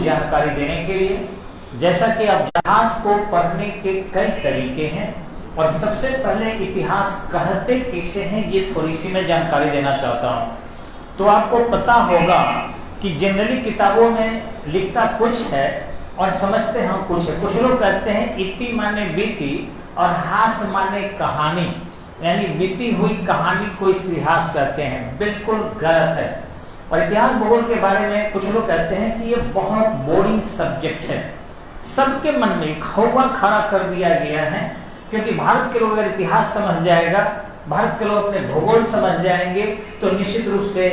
जानकारी देने के लिए। जैसा कि अब इतिहास को पढ़ने के कई तरीके हैं और सबसे पहले इतिहास कहते किसे हैं ये थोड़ी सी मैं जानकारी देना चाहता हूं। तो आपको पता होगा कि जनरली किताबों में लिखता कुछ है और समझते हम कुछ है। कुछ लोग कहते हैं इति माने बीती और हास माने कहानी, यानी बीती हुई कहानी को इतिहास कहते हैं। बिल्कुल गलत है। और इतिहास भूगोल के बारे में कुछ लोग कहते हैं कि ये बहुत बोरिंग सब्जेक्ट है, सबके मन में खौवा खड़ा कर दिया गया है। क्योंकि भारत के लोग अगर इतिहास समझ जाएगा, भारत के लोग अपने भूगोल समझ जाएंगे तो निश्चित रूप से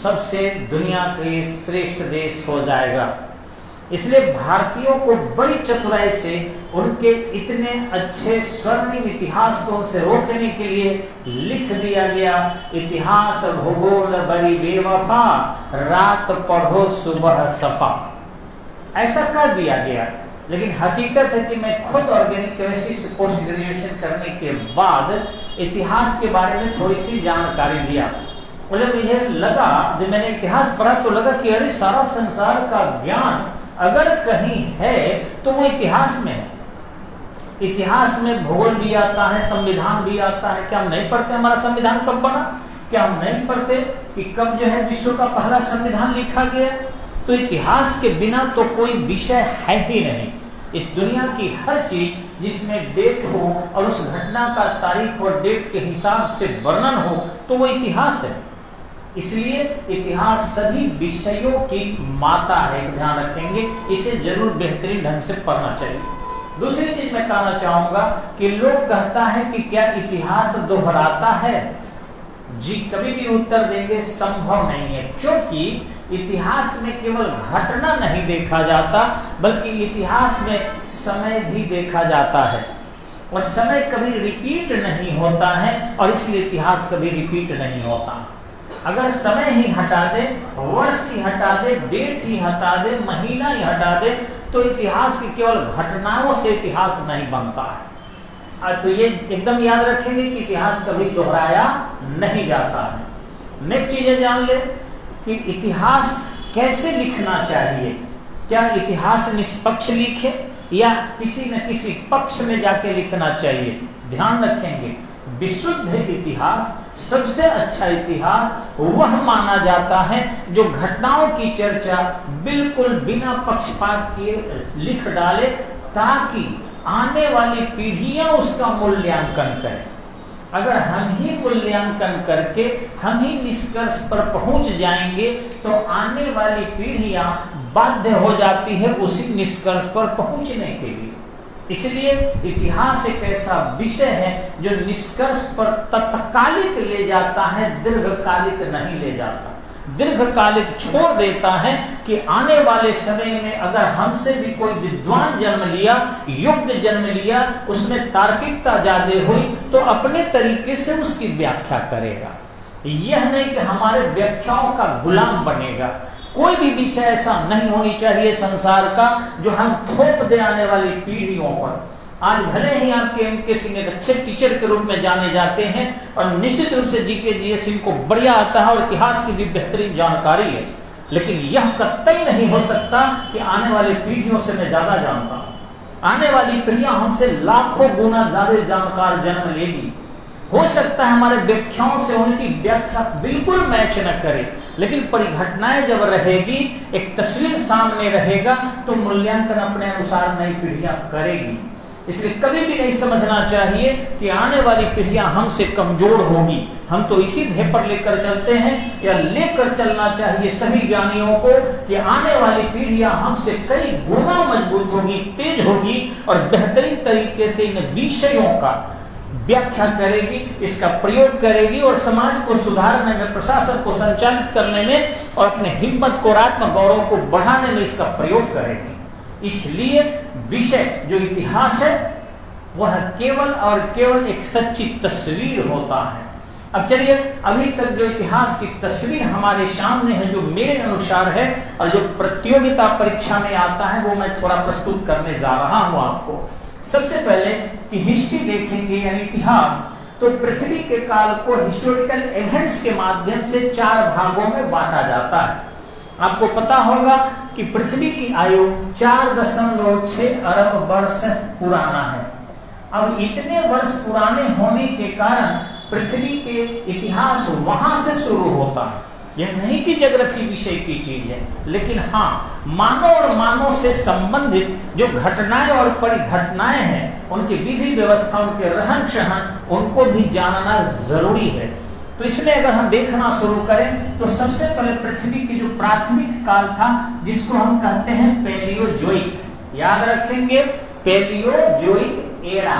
सबसे दुनिया के श्रेष्ठ देश हो जाएगा। इसलिए भारतीयों को बड़ी चतुराई से उनके इतने अच्छे स्वर्णिम इतिहास को उनसे रोकने के लिए लिख दिया गया, इतिहास भूगोल बड़ी बेवफा, रात पढ़ो सुबह सफा, ऐसा कर दिया गया। लेकिन हकीकत है कि मैं खुद ऑर्गेनिक केमिस्ट्री से पोस्ट ग्रेजुएशन करने के बाद इतिहास के बारे में थोड़ी सी जानकारी लिया। और जब मुझे लगा, जब मैंने इतिहास पढ़ा तो लगा कि अरे सारा संसार का ज्ञान अगर कहीं है तो वो इतिहास में है। इतिहास में भूगोल भी आता है, संविधान भी आता है। क्या हम नहीं पढ़ते हमारा संविधान कब बना? क्या हम नहीं पढ़ते कि कब जो है विश्व का पहला संविधान लिखा गया? तो इतिहास के बिना तो कोई विषय है ही नहीं। इस दुनिया की हर चीज जिसमें डेट हो और उस घटना का तारीख और डेट के हिसाब से वर्णन हो तो वो इतिहास है। इसलिए इतिहास सभी विषयों की माता है, ध्यान रखेंगे। इसे जरूर बेहतरीन ढंग से पढ़ना चाहिए। दूसरी चीज मैं कहना चाहूंगा कि लोग कहता है कि क्या इतिहास दोहराता है? जी, कभी भी उत्तर देंगे संभव नहीं है। क्योंकि इतिहास में केवल घटना नहीं देखा जाता बल्कि इतिहास में समय भी देखा जाता है और समय कभी रिपीट नहीं होता है और इसलिए इतिहास कभी रिपीट नहीं होता। अगर समय ही हटा दे, वर्ष ही हटा दे, डेट ही हटा दे, महीना ही हटा दे तो इतिहास की केवल घटनाओं से इतिहास नहीं बनता है। तो ये एकदम याद रखेंगे कि इतिहास कभी दोहराया नहीं जाता है। नेक्स्ट चीजें जान ले कि इतिहास कैसे लिखना चाहिए। क्या इतिहास निष्पक्ष लिखे या किसी न किसी पक्ष में जाके लिखना चाहिए? ध्यान रखेंगे, विशुद्ध इतिहास, सबसे अच्छा इतिहास वह माना जाता है जो घटनाओं की चर्चा बिल्कुल बिना पक्षपात किए लिख डाले ताकि आने वाली पीढ़ियां उसका मूल्यांकन करें। अगर हम ही मूल्यांकन करके हम ही निष्कर्ष पर पहुंच जाएंगे तो आने वाली पीढ़ियां बाध्य हो जाती है उसी निष्कर्ष पर पहुंचने के लिए। इसलिए इतिहास एक ऐसा विषय है जो निष्कर्ष पर तत्कालिक ले जाता है, दीर्घकालिक नहीं ले जाता। दीर्घकालिक छोड़ देता है कि आने वाले समय में अगर हमसे भी कोई विद्वान जन्म लिया, युक्त जन्म लिया, उसमें तार्किकता ज्यादा हुई तो अपने तरीके से उसकी व्याख्या करेगा। यह नहीं कि हमारे व्याख्याओं का गुलाम बनेगा। कोई भी विषय ऐसा नहीं होनी चाहिए संसार का जो हम थोप दे आने वाली पीढ़ियों पर। आज भले ही आपके एमके सिंह एक अच्छे टीचर के रूप में जाने जाते हैं और निश्चित रूप से जीके जीएस इनको बढ़िया आता है और इतिहास की भी बेहतरीन जानकारी है, लेकिन यह कतई नहीं हो सकता कि आने वाली पीढ़ियों से मैं ज्यादा जानता हूं। आने वाली पीढ़ियां हमसे लाखों गुना ज्यादा जानकार जन्म लेगी। हो सकता है हमारे व्याख्याओं से उनकी व्याख्या बिल्कुल मैच न करे, लेकिन परिघटनाएं जब रहेगी, एक तस्वीर सामने रहेगा तो मूल्यांकन अपने अनुसार नई पीढ़ियां करेगी। इसलिए कभी भी नहीं समझना चाहिए कि आने वाली पीढ़ियां हमसे कमजोर होगी, हम तो इसी ध्येय पर लेकर चलते हैं। या लेकर चलना चाहिए सभी ज्ञानियों को कि आने वाली पीढ़ियां हमसे कई गुना मजबूत होगी, तेज होगी और बेहतरीन तरीके से इन विषयों का व्याख्या करेगी, इसका प्रयोग करेगी और समाज को सुधारने में, प्रशासन को संचालित करने में और अपने हिम्मत को, आत्म गौरव को बढ़ाने में इसका प्रयोग करेगी। इसलिए विषय जो इतिहास है वह केवल और केवल एक सच्ची तस्वीर होता है। अब चलिए, अभी तक जो इतिहास की तस्वीर हमारे सामने है, जो मेरे अनुसार है और जो प्रतियोगिता परीक्षा में आता है, वो मैं थोड़ा प्रस्तुत करने जा रहा हूं आपको। सबसे पहले कि हिस्ट्री देखेंगे यानी इतिहास, तो पृथ्वी के काल को हिस्टोरिकल इवेंट्स के माध्यम से 4 भागों में बांटा जाता है। आपको पता होगा कि पृथ्वी की आयु 4.6 अरब वर्ष पुराना है। अब इतने वर्ष पुराने होने के कारण पृथ्वी के इतिहास वहां से शुरू होता है। यह नहीं कि ज्योग्राफी विषय की चीज है, लेकिन हाँ, मानव और मानव से संबंधित जो घटनाएं और परिघटनाएं हैं, उनकी विधि व्यवस्था, उनके रहन सहन, उनको भी जानना जरूरी है। तो इसमें अगर हम देखना शुरू करें तो सबसे पहले पृथ्वी की जो प्राथमिक काल था, जिसको हम कहते हैं पैलियोजोइक, याद रखेंगे, पैलियोजोइक एरा।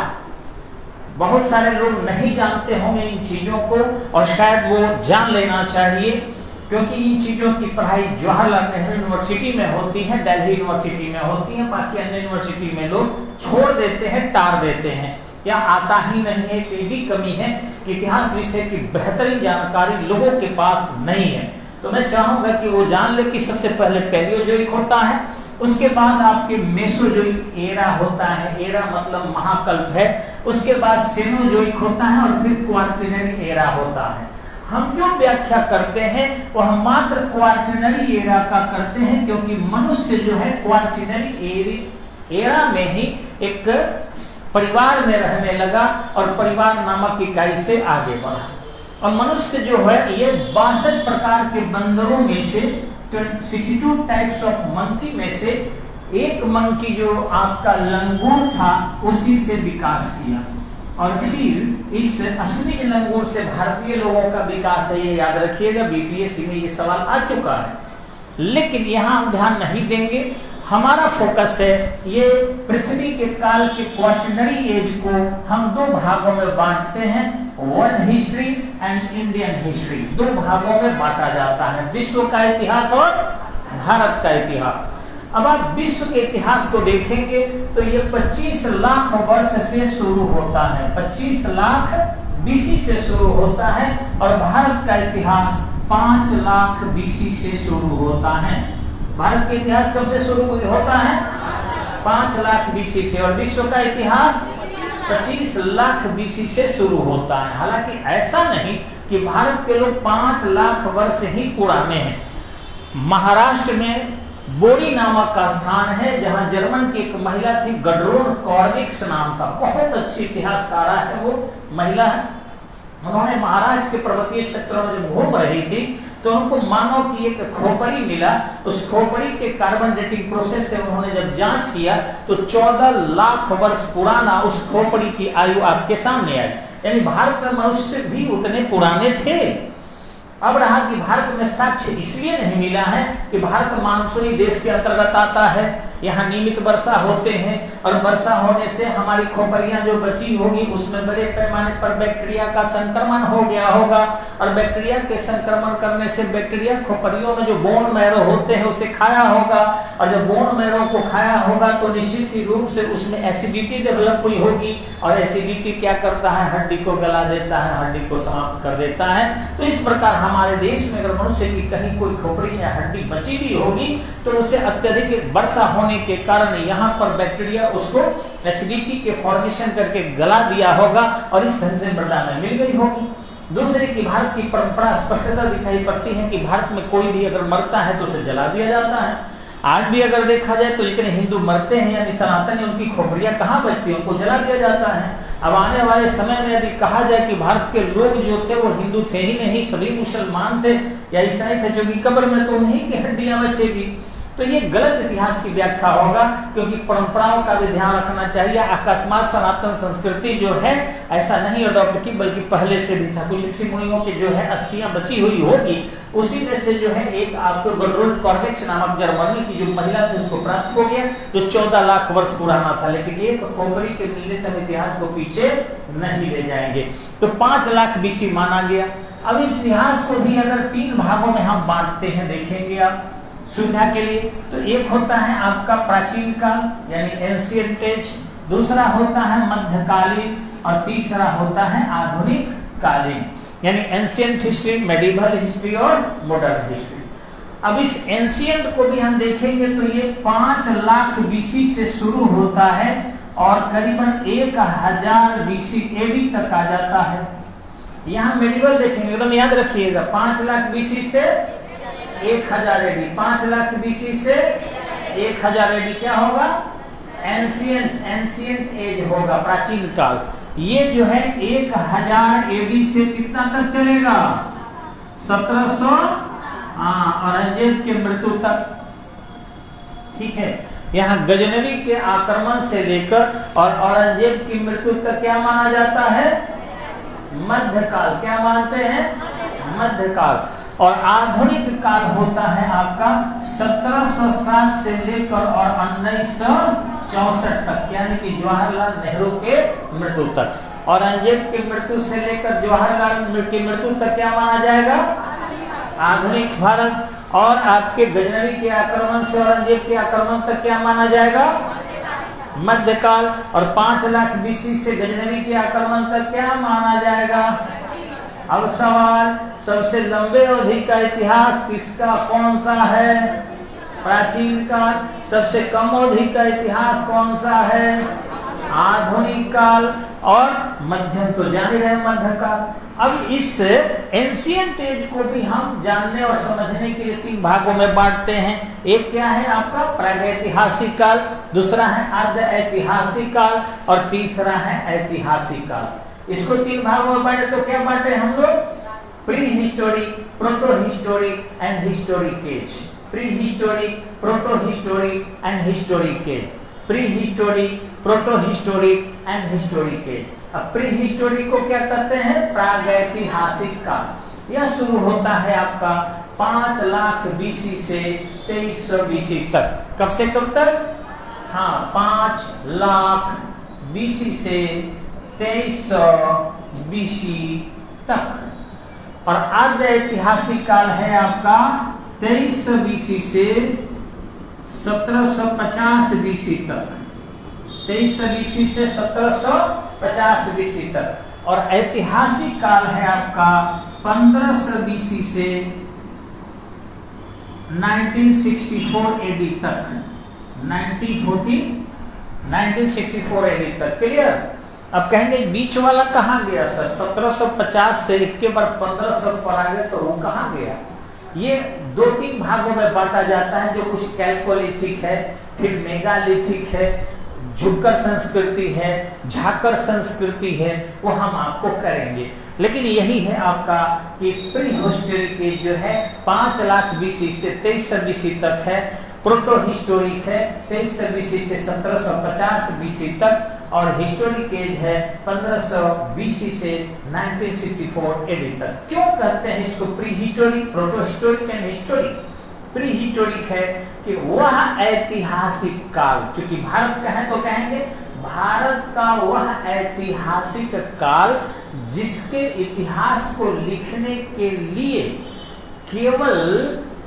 बहुत सारे लोग नहीं जानते होंगे इन चीजों को, और शायद वो जान लेना चाहिए, क्योंकि इन चीजों की पढ़ाई जवाहरलाल नेहरू यूनिवर्सिटी में होती है, दिल्ली यूनिवर्सिटी में होती है, बाकी अन्य यूनिवर्सिटी में लोग छोड़ देते हैं, टार देते हैं, या आता ही नहीं है। यही कमी है कि इतिहास विषय की बेहतरीन जानकारी लोगों के पास नहीं है। तो मैं चाहूंगा कि वो जान ले कि सबसे पहले पैलियोजोइक होता है, उसके बाद आपके मेसोजोइक एरा होता है, एरा मतलब महाकल्प है, उसके बाद सेनोजोइक होता है, और फिर क्वार्टिनरी एरा होता है। हम जो व्याख्या करते हैं वो हम मात्र क्वार्टिनरी एरा का करते हैं, क्योंकि मनुष्य जो है क्वार्टिनरी एरा में ही एक परिवार में रहने लगा और परिवार नामक इकाई से आगे बढ़ा। और मनुष्य जो है ये 62 प्रकार के बंदरों में से, 62 टाइप्स ऑफ मंकी में से एक मंकी जो आपका लंगूर था, उसी से विकास किया। और फिर इस असली लंगूर से भारतीय लोगों का विकास है, ये याद रखिएगा, बीपीएससी में ये सवाल आ चुका है। लेकिन यहाँ हम ध्यान नहीं देंगे, हमारा फोकस है ये पृथ्वी के काल के क्वार्टिनरी एज को हम दो भागों में बांटते हैं, world history and Indian history. दो भागों में बांटा जाता है, विश्व का इतिहास और भारत का इतिहास। अब आप विश्व के इतिहास को देखेंगे तो ये 25 लाख वर्ष से शुरू होता है, 25 लाख बीसी से शुरू होता है, और भारत का इतिहास 5 लाख बीसी से शुरू होता है। भारत का इतिहास कब से शुरू होता है? 5 लाख बीसी से, और विश्व का इतिहास 25 लाख बीसी से शुरू होता है। हालांकि ऐसा नहीं कि भारत के लोग 5 लाख वर्ष ही पुराने हैं। महाराष्ट्र में बोरी नामक का स्थान है, जहां जर्मन की एक महिला थी, गड्रोन कॉर्निक्स नाम था, बहुत अच्छी इतिहासकार है वो महिला है। उन्होंने महाराष्ट्र के पर्वतीय क्षेत्रों में जब घूम रही थी तो उनको मानव की एक खोपड़ी मिला। उस खोपड़ी के कार्बन डेटिंग प्रोसेस से उन्होंने जब जांच किया तो 14 लाख वर्ष पुराना उस खोपड़ी की आयु आपके सामने आई। यानी भारत में मनुष्य भी उतने पुराने थे। अब रहा कि भारत में साक्ष्य इसलिए नहीं मिला है कि भारत मानसूनी देश के अंतर्गत आता है, यहाँ नियमित वर्षा होते हैं, और वर्षा होने से हमारी खोपड़ियां जो बची होगी उसमें बड़े पैमाने पर बैक्टीरिया का संक्रमण हो गया होगा, और बैक्टीरिया के संक्रमण करने से बैक्टीरिया खोपड़ियों में जो बोन मैरो होते हैं उसे खाया होगा, और जब बोन मैरो को खाया होगा तो निश्चित ही रूप से उसमें एसिडिटी डेवलप हुई होगी, और एसिडिटी क्या करता है, हड्डी को गला देता है, हड्डी को समाप्त कर देता है। तो इस प्रकार हमारे देश में अगर मनुष्य की कहीं कोई खोपड़ी या हड्डी बची भी होगी तो उसे अत्यधिक वर्षा होने के कारण यहाँ पर बैक्टीरिया उसको एसिडिटी के फॉर्मेशन करके गला दिया होगा, और इस ढंग से मृदा में मिल गई होगी। दूसरे की भारत की परंपरा स्पष्टता दिखाई पड़ती है कि भारत में कोई भी अगर मरता है तो उसे जला दिया जाता है। आज भी अगर देखा जाए तो जितने हिंदू मरते हैं यानी सनातनी, उनकी खोपड़ियां कहाँ बचती है, उनको जला दिया जाता है। अब आने वाले समय में यदि कहा जाए कि भारत के लोग जो थे वो हिंदू थे ही नहीं, सभी मुसलमान थे या ईसाई थे, जो कि कब्र में तो उन्हीं की हड्डियां बचेगी, तो ये गलत इतिहास की व्याख्या होगा। क्योंकि परंपराओं का भी ध्यान रखना चाहिए। अकस्मात सनातन संस्कृति जो है ऐसा नहीं अडॉप्ट की, बल्कि पहले से भी था। कुछ ऋषि मुनियों की जो है अस्थियां बची हुई होगी, उसी में से जो है एक आपको गड्रोन कॉर्निक्स नामक जर्मनी की जो महिला थी उसको प्राप्त हो गया, जो 14 लाख वर्ष पुराना था। लेकिन ये खोपड़ी के मिलने से हम इतिहास को पीछे नहीं ले जाएंगे। तो 5 लाख बीसी माना गया। अब इस इतिहास को भी अगर 3 भागों में हम बांटते हैं, देखेंगे आप सुविधा के लिए, तो एक होता है आपका प्राचीन काल यानी एंशिएंट एज, दूसरा होता है मध्यकालीन, और तीसरा होता है आधुनिक कालीन यानी एंशिएंट हिस्ट्री, मेडिवल हिस्ट्री और मॉडर्न हिस्ट्री। अब इस एंशिएंट को भी हम देखेंगे तो ये 5 लाख बीसी से शुरू होता है और करीबन 1000 बीसी एडी तक आ जाता है। यहाँ मेडिवल देखेंगे, एकदम याद रखिएगा, 5 लाख बीसी से 1000 एडी, 5 लाख बीसी से 1000 एडी क्या होगा? एंशियंट एज होगा, प्राचीन काल। ये जो है 1000 एडी से कितना तक चलेगा? 1700 औरंगजेब की मृत्यु तक। ठीक है, यहाँ गजनवी के आक्रमण से लेकर और औरंगजेब की मृत्यु तक क्या माना जाता है? मध्यकाल। क्या मानते हैं? मध्यकाल। और आधुनिक काल होता है आपका 1760 से लेकर और 1964 तक, यानी कि जवाहरलाल नेहरू के मृत्यु तक। औरंगजेब की मृत्यु से लेकर जवाहरलाल की मृत्यु तक क्या माना जाएगा? आधुनिक भारत। और आपके गजनवी के आक्रमण से औरंगजेब के आक्रमण तक क्या माना जाएगा? मध्यकाल। और 5 लाख बीसी से गजनवी के आक्रमण तक क्या माना जाएगा? अब सवाल, सबसे लंबे अवधि का इतिहास किसका कौन सा है? प्राचीन काल। सबसे कम अवधि का इतिहास कौन सा है? आधुनिक काल। और मध्यम तो जान ही रहे मध्यकाल। अब इस एंशिएंट एज को भी हम जानने और समझने के लिए 3 भागों में बांटते हैं। एक क्या है आपका? प्रागैतिहासिक काल, दूसरा है अर्ध ऐतिहासिक काल और तीसरा है ऐतिहासिक काल। इसको 3 भागों में बांटे तो क्या बांटे हम लोग? Prehistoric, protohistoric and historic age. Prehistoric, protohistoric and historic age. Prehistoric, protohistoric and historic age. अब प्री हिस्टोरिक को क्या कहते हैं? प्रागैतिहासिक काल। यह शुरू होता है आपका 5 लाख बीसी से 2300 बीसी तक। कब से कब तक? हाँ, 5 लाख बीसी से 2300 बीसी तक। और अर्ध ऐतिहासिक काल है आपका 2300 बीसी से 1750 बीसी तक। 2300 बीसी से 1750 बीसी तक। और ऐतिहासिक काल है आपका 1500 बीसी से 1964 एडी तक। 1964 एडी तक। क्लियर? अब कहेंगे बीच वाला कहाँ गया सर? 1750 से एक के बार 1500 पर आ गए तो वो कहाँ गया? ये 2-3 भागों में बांटा जाता है, जो कुछ कैल्कोलिथिक है, फिर मेगालिथिक है, झुक्कर संस्कृति है, झाकर संस्कृति है, वो हम आपको करेंगे। लेकिन यही है आपका कि प्री हिस्टोरिक एज जो है 5 लाख बीसी से 2300 बीसी तक है। प्रोटो हिस्टोरिक है 2300 बीसी से 1750 बीसी तक। और हिस्टोरिक एज है 1500 बीसी से 1964 एडी तक। क्यों कहते हैं इसको pre historic, protohistoric and historic? Pre historic है कि वह ऐतिहासिक काल, क्योंकि भारत का है तो कहेंगे भारत का वह ऐतिहासिक काल जिसके इतिहास को लिखने के लिए केवल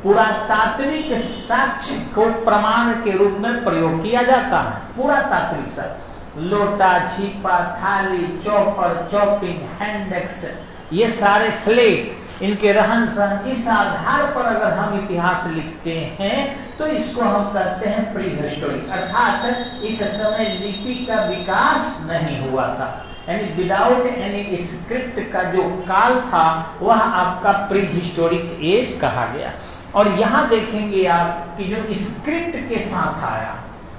पुरातात्विक साक्ष्य को प्रमाण के रूप में प्रयोग किया जाता है। पुरातात्विक साक्ष्य, लोटा, छिपा, थाली, चौपर, चौपिंग, हैंडेक्स, ये सारे फ्लेट, इनके रहन सहन, इस आधार पर अगर हम इतिहास लिखते हैं तो इसको हम कहते हैं प्री हिस्टोरिक। अर्थात इस समय लिपि का विकास नहीं हुआ था, यानी विदाउट एनी स्क्रिप्ट का जो काल था वह आपका प्री हिस्टोरिक एज कहा गया। और यहाँ देखेंगे आप कि जो स्क्रिप्ट के साथ आया,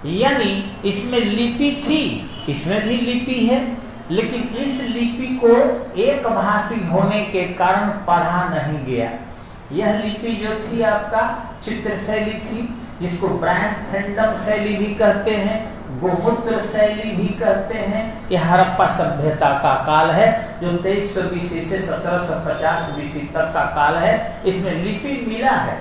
यानी इसमें लिपि थी, इसमें भी लिपि है, लेकिन इस लिपि को एक भाषी होने के कारण पढ़ा नहीं गया। यह लिपि जो थी आपका चित्र शैली थी, जिसको ब्रैंड शैली भी कहते हैं, गोमूत्र शैली भी कहते हैं। यह हड़प्पा सभ्यता का काल है जो 2300 बीसी से 1750 बीसी तक का काल है। इसमें लिपि मिला है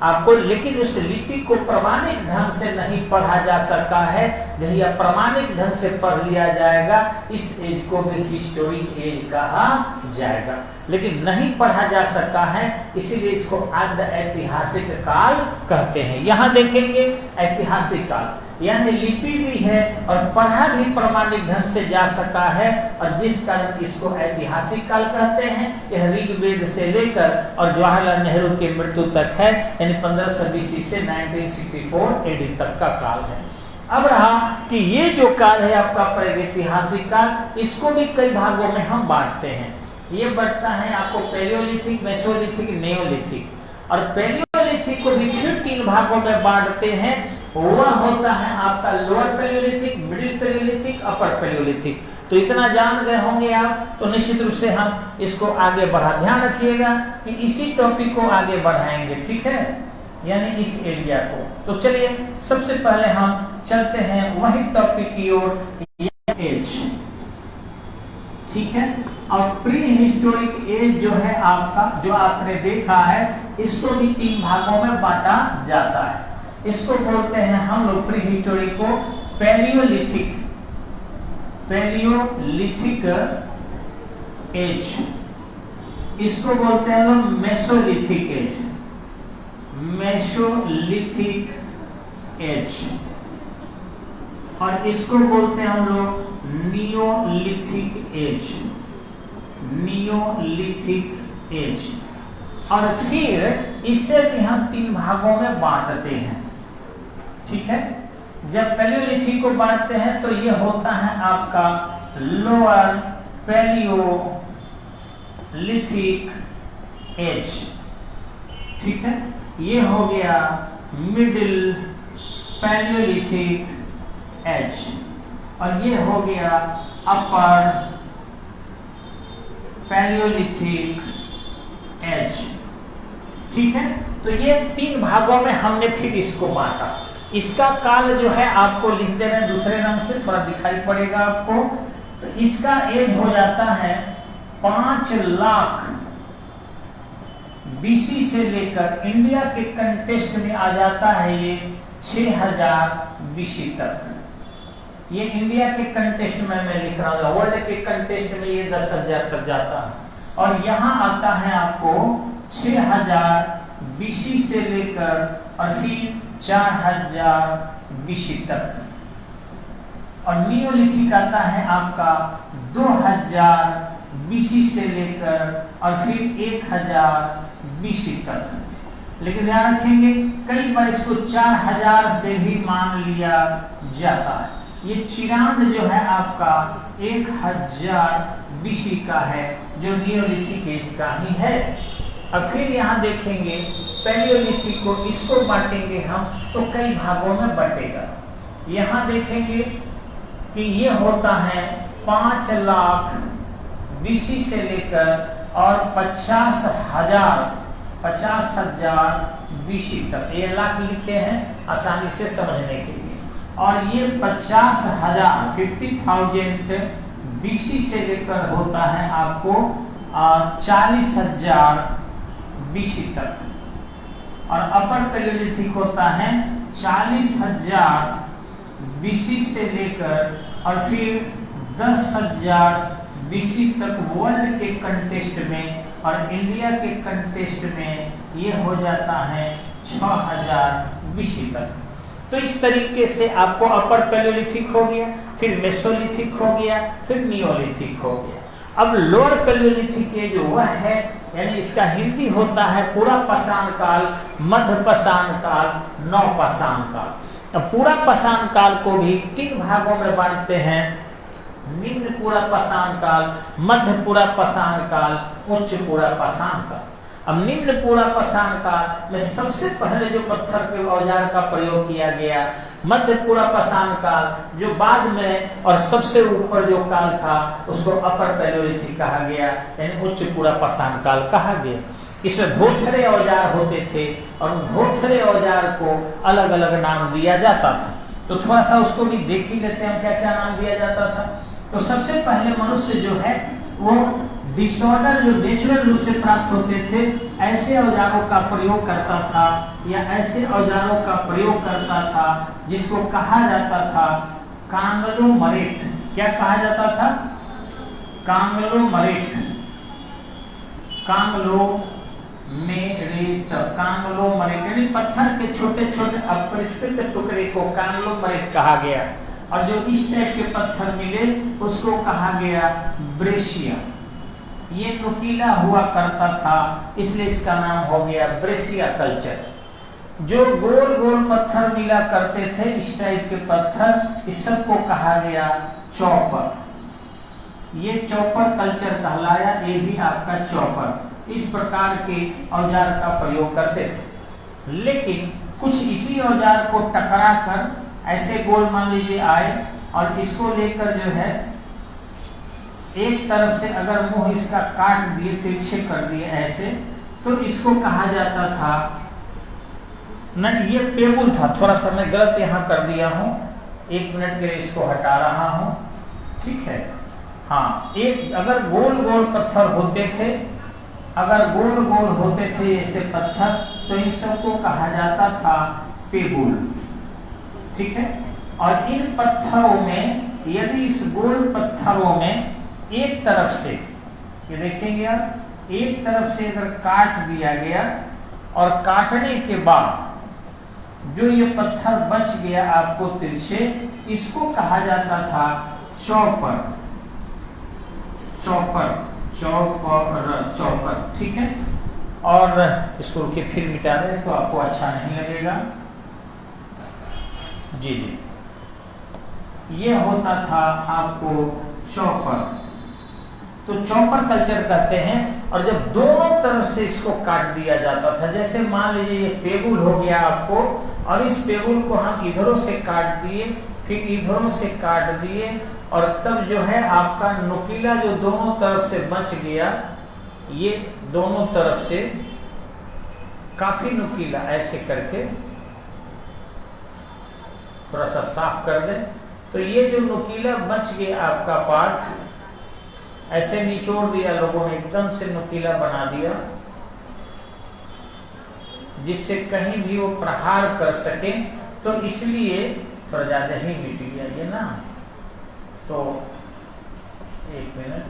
आपको, लेकिन उस लिपि को प्रमाणिक ढंग से नहीं पढ़ा जा सका है। यदि अप्रमाणिक ढंग से पढ़ लिया जाएगा इस एज को भी हिस्टोरिक एज कहा जाएगा, लेकिन नहीं पढ़ा जा सका है, इसीलिए इसको अर्ध ऐतिहासिक काल कहते हैं। यहाँ देखेंगे ऐतिहासिक काल, यानी लिपि भी है और पढ़ा भी प्रमाणिक ढंग से जा सका है, और जिस कारण इसको ऐतिहासिक काल कहते हैं। यह ऋग्वेद से लेकर और जवाहरलाल नेहरू की मृत्यु तक है, यानी 1500 बीसी से 1964 एडी तक का काल है। अब रहा कि ये जो काल है आपका प्रागैतिहासिक काल, इसको भी कई भागों में हम बांटते हैं। ये बढ़ता है आपको पैलियोलिथिक, मेसोलिथिक, नियोलिथिक। और पैलियोलिथिक पैलियोलिथिक को भी फिर 3 भागों में बांटते हैं। वह होता है आपका लोअर पैलियोलिथिक, मिडिल पैलियोलिथिक, अपर पैलियोलिथिक। तो इतना जान गए होंगे आप, तो निश्चित रूप से हम इसको आगे बढ़ा, ध्यान रखिएगा कि इसी टॉपिक को आगे बढ़ाएंगे, ठीक है, यानी इस एरिया को। तो चलिए सबसे पहले हम चलते हैं वही टॉपिक की ओर, एज, ठीक है। और प्री हिस्टोरिक एज जो है आपका, जो आपने देखा है, इसको भी 3 भागों में बांटा जाता है। इसको बोलते हैं हम लोग प्री हिस्टोरिक को पैलियोलिथिक, पैलियोलिथिक एज। इसको बोलते हैं हम लोग मेसोलिथिक एज, मेसोलिथिक एज। और इसको बोलते हैं हम लोग नियोलिथिक एज, नियोलिथिक एज। और फिर इससे भी हम 3 भागों में बांटते हैं, ठीक है। जब पैलियोलिथिक को बांटते हैं तो ये होता है आपका लोअर पैलियोलिथिक एज, ठीक है। ये हो गया मिडिल पैलियोलिथिक एज, और ये हो गया अपर पैलियोलिथिक एज, ठीक है। तो ये 3 भागों में हमने फिर इसको बांटा। इसका काल जो है आपको लिख देना है दूसरे रंग से, थोड़ा दिखाई पड़ेगा आपको। तो इसका एज हो जाता है 5 लाख बीसी से लेकर इंडिया के कंटेस्ट में आ जाता है ये 6000 बीसी तक। ये इंडिया के कंटेस्ट में मैं लिख रहा हूँ, वर्ल्ड के कंटेस्ट में ये 10,000 तक जाता है। और यहाँ आता है आपको 6000 बीसी से लेकर और फिर 4000 बीसी तक। और नियोलिथिक आता है आपका 2000 बीसी से लेकर और फिर 1000 बीसी तक। लेकिन ध्यान रखेंगे कई बार इसको 4000 से भी मान लिया जाता है। ये चिरांद जो है आपका 1000 बीसी का है, जो नियोलिथिक एज का ही है। और फिर यहाँ देखेंगे पैलियोलिथिक को, इसको बांटेंगे हम तो कई भागों में बटेगा। यहाँ देखेंगे कि ये होता है 5 लाख बीसी से लेकर और 50,000 बीसी तक। ये लाख लिखे हैं आसानी से समझने के लिए। और ये 50,000 50,000 बीसी से लेकर होता है आपको 40,000 बीसी तक। और अपर पैलियोलिथिक होता है 40,000 बीसी से लेकर और फिर 10,000 बीसी तक वर्ल्ड के कंटेस्ट में। और इंडिया के कंटेस्ट में ये हो जाता है 6,000 बीसी तक। तो इस तरीके से आपको अपर पैलियोलिथिक हो गया, फिर मेसोलिथिक हो गया, फिर नियोलिथिक हो गया। अब लोअर पैलियोलिथिक ये जो वह है, यानी इसका हिंदी होता है पूरा पाषाण काल, मध्य पाषाण काल, नवपाषाण काल। अब पूरा पाषाण काल को भी 3 भागों में बांटते हैं, निम्न पूरा पाषाण काल, मध्य पूरा पाषाण काल, उच्च पूरा पाषाण काल। अब निम्न पूरा पाषाण काल में सबसे पहले जो पत्थर के औजार का प्रयोग किया गया, मध्य पूरा पाषाण काल जो बाद में, और सबसे ऊपर जो काल था उसको अपर पैलियोलिथिक कहा गया, यानी उच्च पूरा पाषाण काल कहा गया। इसमें भोथरे औजार होते थे और भोथरे औजार को अलग अलग नाम दिया जाता था। तो थोड़ा सा उसको भी देख ही लेते हैं क्या क्या नाम दिया जाता था। तो सबसे पहले मनुष्य जो है वो डिसऑर्डर जो नेचुरल रूप से प्राप्त होते थे, ऐसे औजारों का प्रयोग करता था, या ऐसे औजारों का प्रयोग करता था जिसको कहा जाता था कांगलोमरेट। क्या कहा जाता था? कांगलोमरेट, कांगलोमरेट, कांगलोमरेट यानी पत्थर के छोटे छोटे अपरिष्कृत टुकड़े को कांगलोमरेट कहा गया। और जो इस टाइप के पत्थर मिले उसको कहा गया ब्रेशिया। ये नुकीला हुआ करता था, इसलिए इसका नाम हो गया ब्रेशिया कल्चर। जो गोल गोल पत्थर मिला करते थे, इस टाइप के पत्थर, इस सब को कहा गया चॉपर। ये चॉपर कल्चर कहलाया, ये भी आपका चॉपर। इस प्रकार के औजार का प्रयोग करते थे। लेकिन कुछ इसी औजार को टकरा कर ऐसे गोल मान लीजिए आए और इसको लेकर जो है एक तरफ से अगर मुंह इसका काट दिए, तिरछे कर दिए ऐसे, तो इसको कहा जाता था न, ये पेबुल था। थोड़ा सा मैं गलत यहां कर दिया हूं, 1 मिनट के लिए इसको हटा रहा हूं, ठीक है। हाँ, एक अगर गोल गोल पत्थर होते थे, अगर गोल गोल होते थे ऐसे पत्थर, तो इन सबको कहा जाता था पेबुल, ठीक है। और इन पत्थरों में यदि इस गोल पत्थरों में एक तरफ से, ये देखेंगे आप, एक तरफ से अगर काट दिया गया और काटने के बाद जो ये पत्थर बच गया आपको तिरछे, इसको कहा जाता था चौपर, चौपर, चौपर, चौपर, ठीक है। और इसको के फिर मिटा दें तो आपको अच्छा नहीं लगेगा। जी जी, ये होता था आपको चौपर, तो चौपर कल्चर कहते हैं। और जब दोनों तरफ से इसको काट दिया जाता था, जैसे मान लीजिए ये पेबुल हो गया आपको, और इस पेबुल को हम इधरों से काट दिए, फिर इधरों से काट दिए, और तब जो है आपका नुकीला जो दोनों तरफ से बच गया, ये दोनों तरफ से काफी नुकीला ऐसे करके थोड़ा सा साफ कर दें, तो ये जो नुकीला बच गया आपका पार्ट, ऐसे निचोड़ दिया लोगों ने, एकदम से नुकीला बना दिया, जिससे कहीं भी वो प्रहार कर सके। तो इसलिए थोड़ा ज्यादा ही मिट गया ये ना, तो 1 मिनट,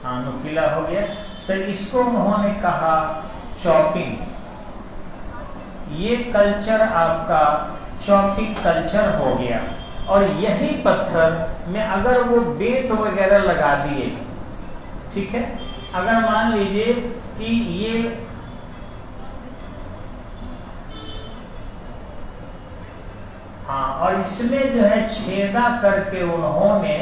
हाँ नुकीला हो गया, तो इसको उन्होंने कहा चॉपिंग। ये कल्चर आपका चॉपिंग कल्चर हो गया। और यही पत्थर में अगर वो बेंत वगैरह लगा दिए, ठीक है, अगर मान लीजिए कि ये हाँ, और इसमें जो है छेदा करके उन्होंने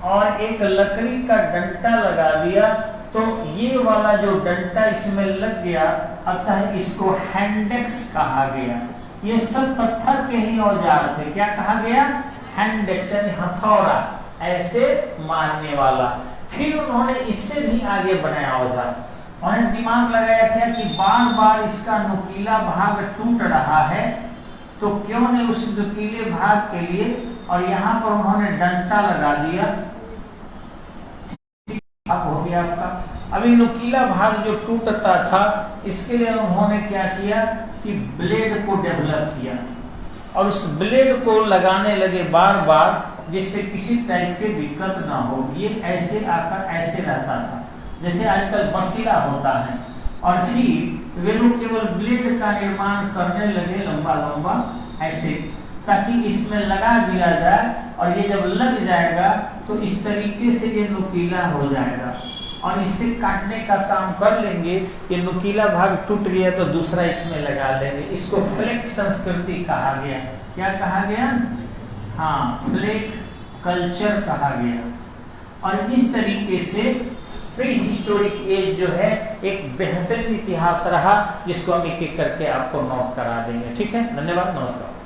और एक लकड़ी का डंटा लगा दिया, तो ये वाला जो डंटा इसमें लग गया, अतः इसको हैंडेक्स कहा गया। ये सब पत्थर के ही औजार थे। क्या कहा गया? हैंडेक्स, यानी हथौड़ा, ऐसे मारने वाला। फिर उन्होंने इससे भी आगे बनाया औजार। उन्होंने दिमाग लगाया था कि बार बार इसका नुकीला भाग टूट रहा है, तो क्यों नहीं उस नुकीले भाग के लिए, और यहाँ पर उन्होंने डंटा लगा दिया, हो गया आपका। अभी नुकीला भाग जो टूटता था, इसके लिए उन्होंने क्या किया कि ब्लेड को डेवलप किया, और उस ब्लेड को लगाने लगे बार बार, जिससे किसी टाइप की दिक्कत ना हो। ये ऐसे आकर ऐसे रहता था, जैसे आजकल बसीला होता है। और फिर वे लोग केवल ब्लेड का निर्माण करने लगे, लंबा लंबा ऐसे, ताकि इसमें लगा दिया जाए, और ये जब लग जाएगा तो इस तरीके से ये नुकीला हो जाएगा, और इससे काटने का काम कर लेंगे। ये नुकीला भाग टूट गया तो दूसरा इसमें लगा लेंगे। इसको फ्लेक संस्कृति कहा गया। क्या कहा गया? हाँ, फ्लेक कल्चर कहा गया। और इस तरीके से प्री हिस्टोरिक एज जो है एक बेहतरीन इतिहास रहा, जिसको हम एक एक करके आपको नोट करा देंगे। ठीक है, धन्यवाद, नमस्कार।